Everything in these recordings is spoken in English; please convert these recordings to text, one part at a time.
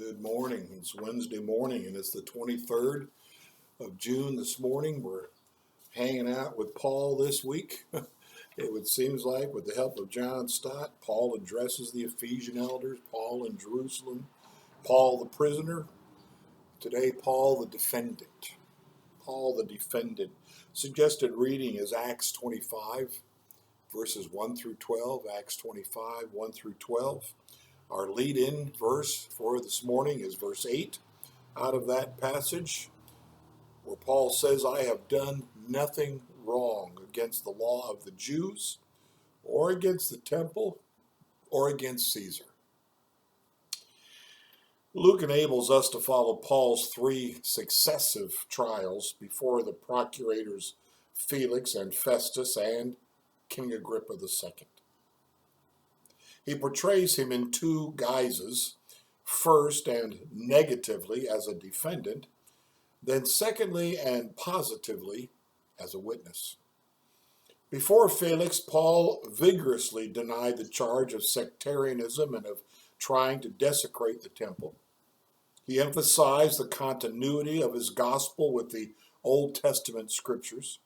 Good morning. It's Wednesday morning and it's the 23rd of June this morning. We're hanging out with Paul this week. It would seems like with the help of John Stott, Paul addresses the Ephesian elders, Paul in Jerusalem, Paul the prisoner. Today, Paul the defendant. Paul the defendant. Suggested reading is Acts 25, verses 1 through 12. Acts 25, 1 through 12. Our lead-in verse for this morning is verse 8 out of that passage, where Paul says, I have done nothing wrong against the law of the Jews, or against the temple, or against Caesar. Luke enables us to follow Paul's three successive trials before the procurators Felix and Festus and King Agrippa II. He portrays him in two guises, first and negatively as a defendant, then secondly and positively as a witness. Before Felix, Paul vigorously denied the charge of sectarianism and of trying to desecrate the temple. He emphasized the continuity of his gospel with the Old Testament scriptures.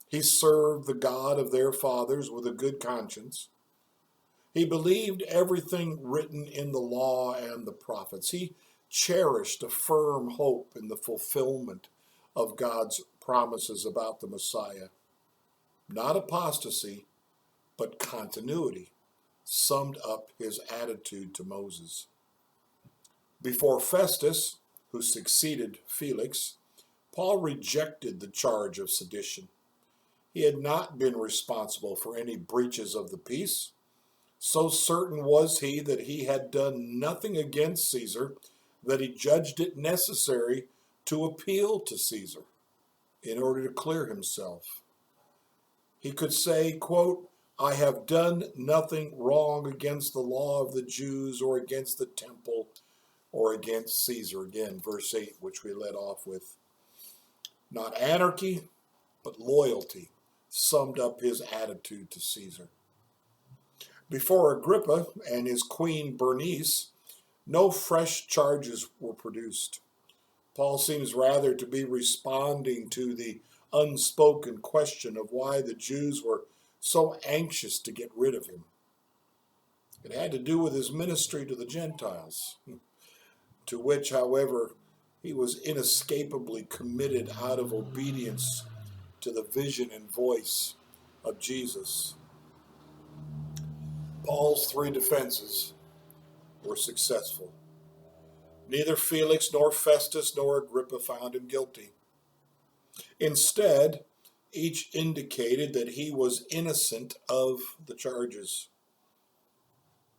He served the God of their fathers with a good conscience. He believed everything written in the law and the prophets. He cherished a firm hope in the fulfillment of God's promises about the Messiah. Not apostasy, but continuity summed up his attitude to Moses. Before Festus, who succeeded Felix, Paul rejected the charge of sedition. He had not been responsible for any breaches of the peace. So certain was he that he had done nothing against Caesar that he judged it necessary to appeal to Caesar in order to clear himself. He could say, quote, I have done nothing wrong against the law of the Jews or against the temple or against Caesar. Again, verse 8, which we led off with. Not anarchy, but loyalty summed up his attitude to Caesar. Before Agrippa and his queen Bernice, no fresh charges were produced. Paul seems rather to be responding to the unspoken question of why the Jews were so anxious to get rid of him. It had to do with his ministry to the Gentiles, to which, however, he was inescapably committed out of obedience to the vision and voice of Jesus. Paul's three defenses were successful. Neither Felix nor Festus nor Agrippa found him guilty. Instead, each indicated that he was innocent of the charges.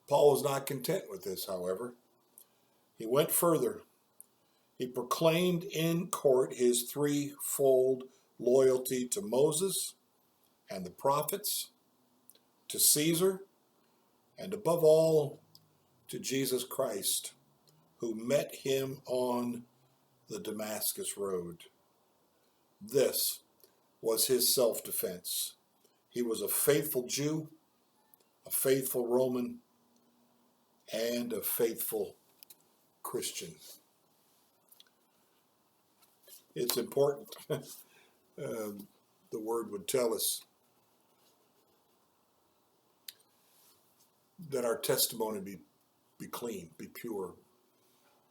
Paul was not content with this, however. He went further. He proclaimed in court his threefold loyalty to Moses and the prophets, to Caesar, and above all, to Jesus Christ, who met him on the Damascus road. This was his self-defense. He was a faithful Jew, a faithful Roman, and a faithful Christian. It's important. The word would tell us that our testimony be clean, be pure.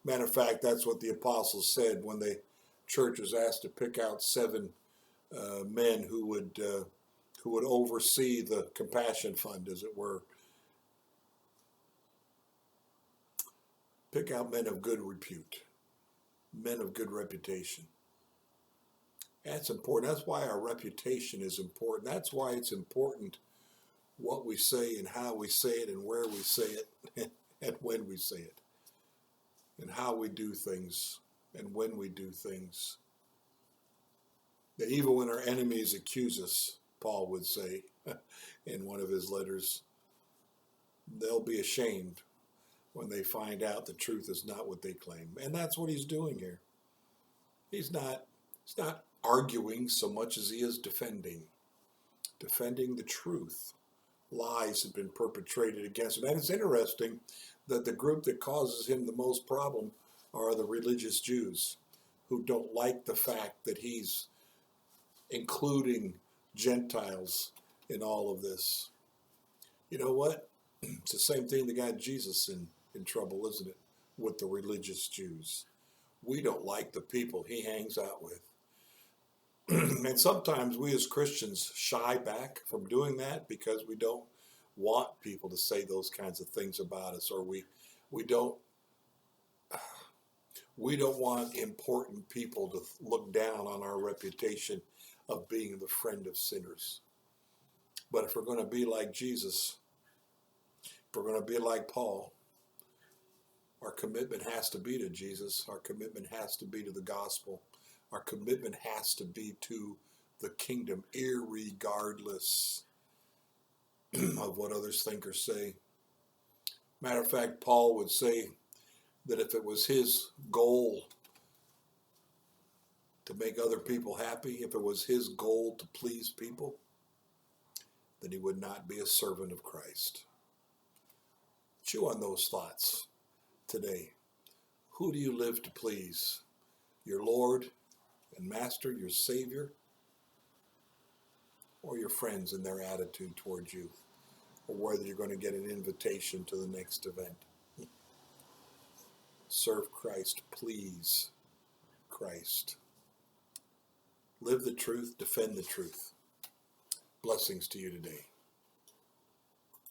Matter of fact, that's what the apostles said when the church was asked to pick out seven men who would oversee the compassion fund, as it were. Pick out men of good repute, men of good reputation. That's important. That's why our reputation is important. That's why it's important what we say and how we say it and where we say it and when we say it and how we do things and when we do things. That even when our enemies accuse us, Paul would say in one of his letters, they'll be ashamed when they find out the truth is not what they claim. And that's what he's doing here. He's not arguing so much as he is defending the truth. Lies have been perpetrated against him. And it's interesting that the group that causes him the most problem are the religious Jews who don't like the fact that he's including Gentiles in all of this. You know what? It's the same thing that got Jesus in trouble, isn't it? With the religious Jews. We don't like the people he hangs out with. And sometimes we as Christians shy back from doing that because we don't want people to say those kinds of things about us, or we don't want important people to look down on our reputation of being the friend of sinners. But if we're going to be like Jesus, if we're going to be like Paul, our commitment has to be to Jesus. Our commitment has to be to the gospel. Our commitment has to be to the kingdom, irregardless of what others think or say. Matter of fact, Paul would say that if it was his goal to make other people happy, if it was his goal to please people, then he would not be a servant of Christ. Chew on those thoughts today. Who do you live to please? Your Lord and Master, your Savior, or your friends and their attitude towards you, or whether you're going to get an invitation to the next event? Serve Christ, please Christ. Live the truth, defend the truth. Blessings to you today.